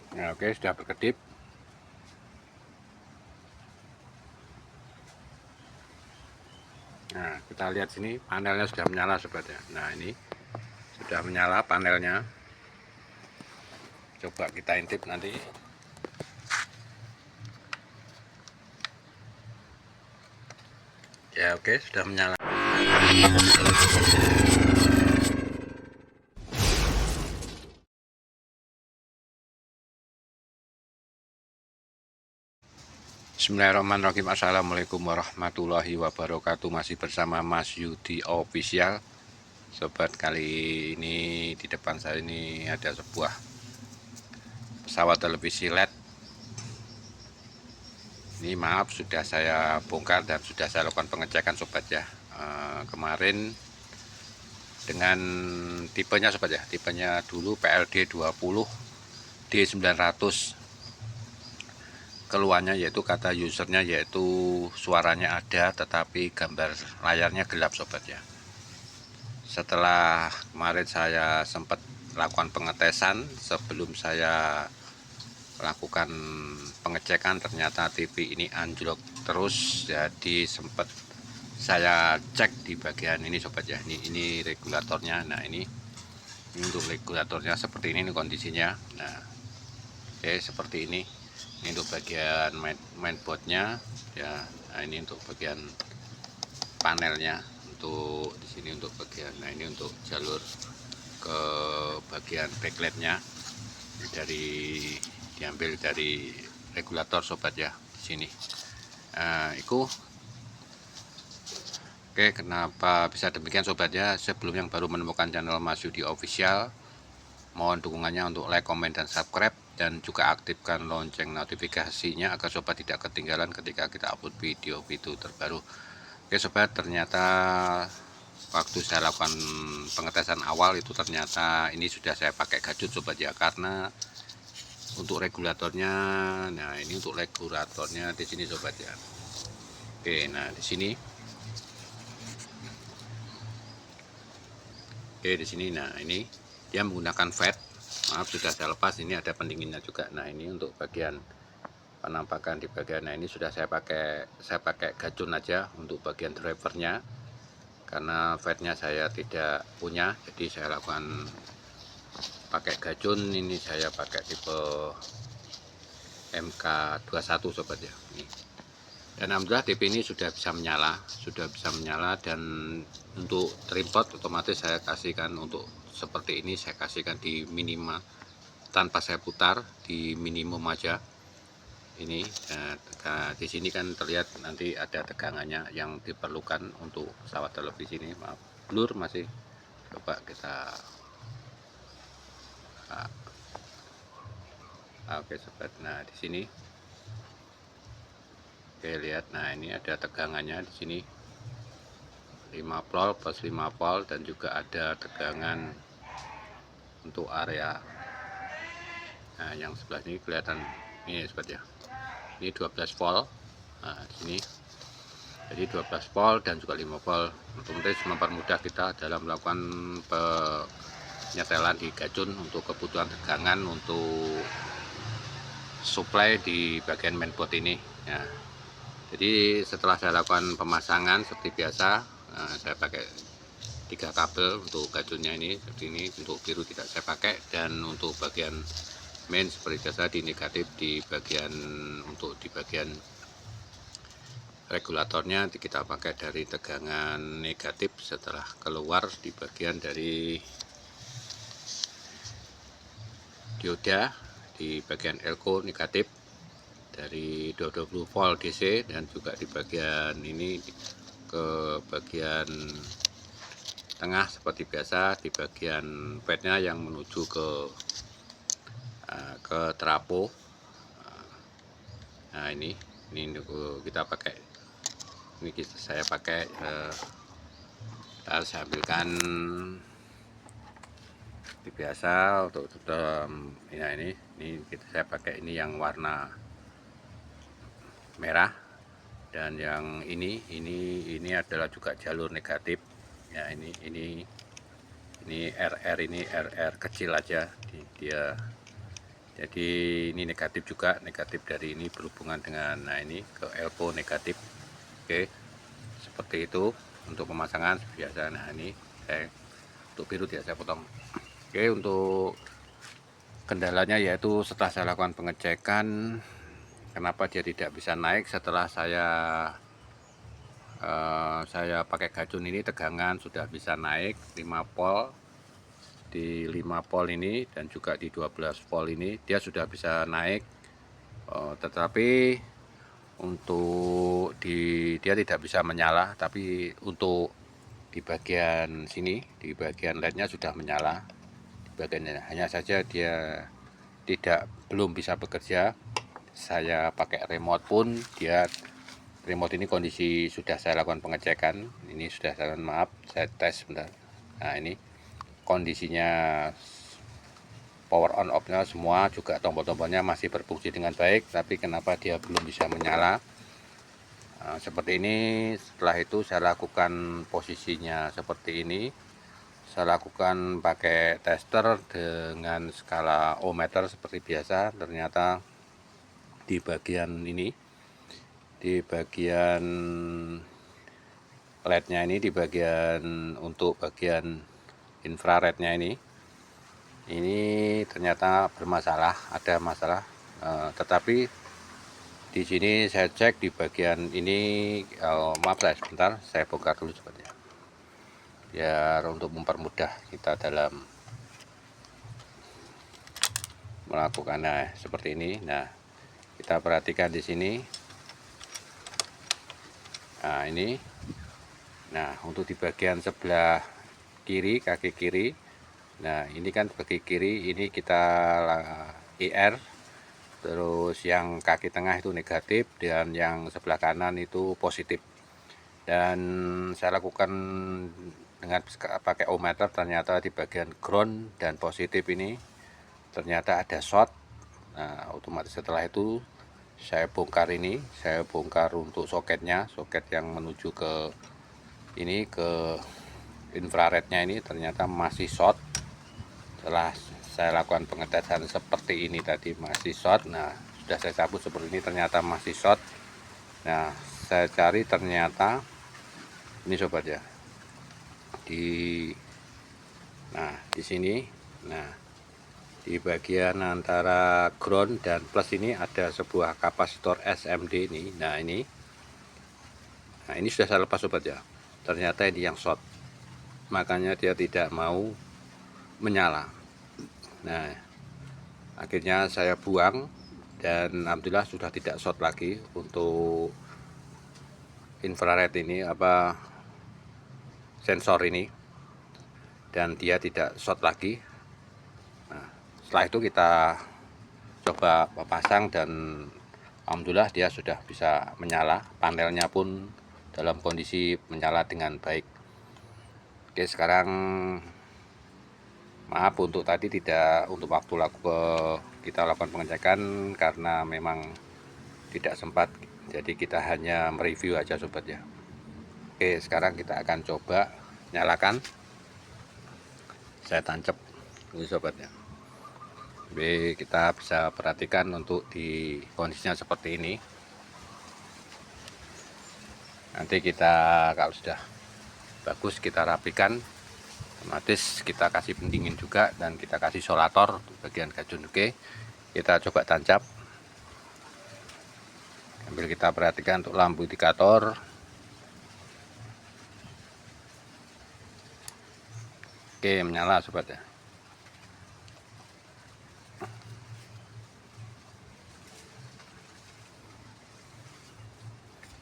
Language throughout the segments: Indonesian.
Nah, oke, sudah berkedip. Nah, kita lihat sini panelnya sudah menyala sobat ya. Nah, ini sudah menyala panelnya. Coba kita intip nanti. Ya, oke, sudah menyala. Bismillahirrahmanirrahim. Assalamualaikum warahmatullahi wabarakatuh. Masih bersama Mas Yudi Official. Sobat, kali ini di depan saya ini ada sebuah pesawat televisi LED. Ini maaf, sudah saya bongkar dan sudah saya lakukan pengecekan sobat ya. Kemarin dengan tipenya sobat ya, tipenya dulu PLD 20 D900. Keluhannya yaitu kata usernya yaitu suaranya ada tetapi gambar layarnya gelap sobat ya. Setelah kemarin saya sempat lakukan pengetesan sebelum saya lakukan pengecekan, ternyata TV ini anjlok terus, jadi sempat saya cek di bagian ini sobat ya. Ini regulatornya. Nah, ini untuk regulatornya seperti ini kondisinya. Nah, oke, seperti ini. Ini untuk bagian mainboardnya ya. Nah, ini untuk bagian panelnya, untuk di sini untuk bagian. Nah, ini untuk jalur ke bagian backlightnya dari diambil dari regulator sobat ya di sini. Itu oke, kenapa bisa demikian sobat ya? Sebelum yang baru menemukan channel Mas Yudi Official, mohon dukungannya untuk like, komen, dan subscribe, dan juga aktifkan lonceng notifikasinya agar sobat tidak ketinggalan ketika kita upload video-video terbaru. Oke sobat, ternyata waktu saya lakukan pengetesan awal itu ternyata ini sudah saya pakai gajut sobat ya, karena untuk regulatornya, nah ini untuk regulatornya di sini sobat ya. Oke, nah di sini, oke di sini, nah ini dia menggunakan FET. Maaf, sudah saya lepas, ini ada pendinginnya juga. Nah, ini untuk bagian penampakan di bagian, nah ini sudah saya pakai gajun aja untuk bagian drivernya, karena FET-nya saya tidak punya, jadi saya lakukan pakai gajun. Ini saya pakai tipe MK21 sobat ya. Ini. Dan alhamdulillah TV ini sudah bisa menyala, dan untuk tripod otomatis saya kasihkan untuk seperti ini, saya kasihkan di minima tanpa saya putar, di minimum aja. Ini di sini kan terlihat nanti ada tegangannya yang diperlukan untuk pesawat televisi ini. Maaf, blur masih. Coba kita oke sobat. Nah di sini, oke lihat. Nah ini ada tegangannya di sini 5 volt plus 5 volt, dan juga ada tegangan untuk area. Nah yang sebelah ini kelihatan ini sobat ya. Ini 12 volt. Nah di sini jadi 12 volt dan juga 5 volt, otomatis mempermudah kita dalam melakukan penyetelan di gajun untuk kebutuhan tegangan untuk supply di bagian mainboard ini ya. Jadi setelah saya lakukan pemasangan seperti biasa, saya pakai 3 kabel untuk gajunnya ini seperti ini. Untuk biru tidak saya pakai, dan untuk bagian main seperti biasa di negatif di bagian, untuk di bagian regulatornya kita pakai dari tegangan negatif. Setelah keluar di bagian dari dioda di bagian elko negatif dari 220 volt DC, dan juga di bagian ini ke bagian tengah seperti biasa di bagian pednya yang menuju ke trafo. Nah ini kita pakai, ini saya pakai, saya ambilkan seperti biasa untuk ya. Ini saya pakai ini yang warna merah, dan yang ini adalah juga jalur negatif ya. Ini RR, ini RR kecil aja dia. Jadi ini negatif juga, negatif dari ini berhubungan dengan, nah ini ke elko negatif. Oke, seperti itu untuk pemasangan biasa. Nah ini untuk biru ya saya potong. Oke, untuk kendalanya yaitu setelah saya lakukan pengecekan, kenapa dia tidak bisa naik setelah saya pakai gajun ini, tegangan sudah bisa naik 5 volt. Di 5 volt ini dan juga di 12 volt ini dia sudah bisa naik, tetapi untuk dia tidak bisa menyala, tapi untuk di bagian sini, di bagian LED-nya sudah menyala. Di bagian hanya saja dia belum bisa bekerja. Saya pakai remote pun remote ini kondisi sudah saya lakukan pengecekan. Ini sudah saya, maaf, saya tes sebentar. Nah ini kondisinya power on off-nya semua, juga tombol-tombolnya masih berfungsi dengan baik, tapi kenapa dia belum bisa menyala. Nah, seperti ini. Setelah itu saya lakukan posisinya seperti ini. Saya lakukan pakai tester dengan skala ohmmeter seperti biasa. Ternyata di bagian ini, di bagian LED-nya ini, di bagian untuk bagian infrarednya ini ternyata bermasalah, ada masalah. Tetapi di sini saya cek di bagian ini, maaf saya sebentar, saya bongkar dulu sebenarnya, biar untuk mempermudah kita dalam melakukannya seperti ini. Nah, kita perhatikan di sini. Nah, ini. Nah, untuk di bagian sebelah kiri, kaki kiri. Nah, ini kan bagi kiri ini kita IR, terus yang kaki tengah itu negatif dan yang sebelah kanan itu positif. Dan saya lakukan dengan pakai ohmmeter, ternyata di bagian ground dan positif ini ternyata ada short. Nah, otomatis setelah itu saya bongkar ini, saya bongkar untuk soketnya, soket yang menuju ke ini, ke infrarednya ini ternyata masih short. Setelah saya lakukan pengetesan seperti ini tadi masih short. Nah, sudah saya cabut seperti ini, ternyata masih short. Nah, saya cari ternyata ini sobat ya, di sini. Nah, di bagian antara ground dan plus ini ada sebuah kapasitor SMD ini. Nah ini sudah saya lepas sobat ya, ternyata ini yang short, makanya dia tidak mau menyala. Nah, akhirnya saya buang dan alhamdulillah sudah tidak short lagi untuk infrared ini, sensor ini, dan dia tidak short lagi. Nah, setelah itu kita coba pasang dan alhamdulillah dia sudah bisa menyala, panelnya pun dalam kondisi menyala dengan baik. Oke, sekarang maaf untuk tadi tidak, untuk waktu kita lakukan pengecekan karena memang tidak sempat, jadi kita hanya mereview aja sobat ya. Oke, sekarang kita akan coba nyalakan. Saya tancap ini sobat ya. Oke, kita bisa perhatikan untuk di kondisinya seperti ini. Nanti kita kalau sudah bagus kita rapikan, otomatis kita kasih pendingin juga dan kita kasih solator bagian gajun. Oke, kita coba tancap sambil kita perhatikan untuk lampu indikator. Oke, menyala sobat ya.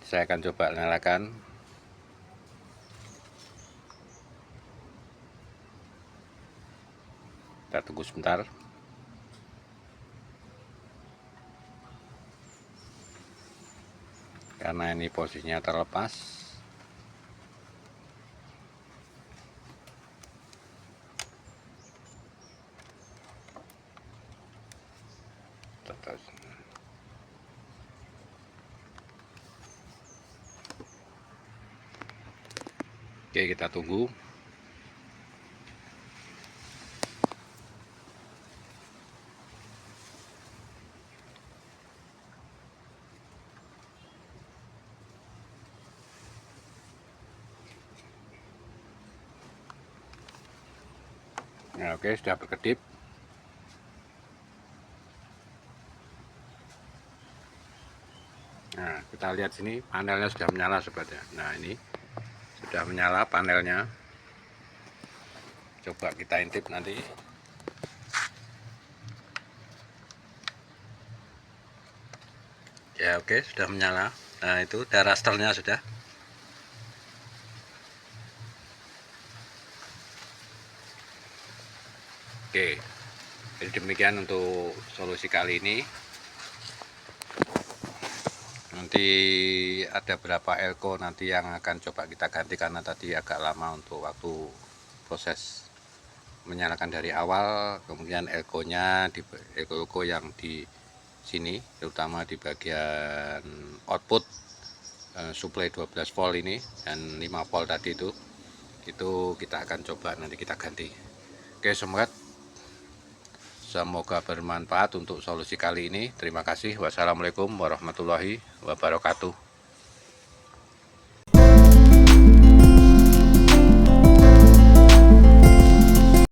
Saya akan coba nyalakan. Kita tunggu sebentar. Karena ini posisinya terlepas. Oke, kita tunggu. Nah, oke, sudah berkedip. Nah, kita lihat sini panelnya sudah menyala sobat ya. Nah, ini sudah menyala panelnya. Coba kita intip nanti. Ya, oke, sudah menyala. Nah, itu ada rasternya sudah. Oke, jadi demikian untuk solusi kali ini. Nanti ada berapa elko nanti yang akan coba kita ganti, karena tadi agak lama untuk waktu proses menyalakan dari awal. Kemudian elko-nya di elko yang di sini, terutama di bagian output supply 12 volt ini dan 5 volt tadi itu kita akan coba nanti kita ganti. Oke, semoga bermanfaat untuk solusi kali ini. Terima kasih. Wassalamualaikum warahmatullahi wabarakatuh.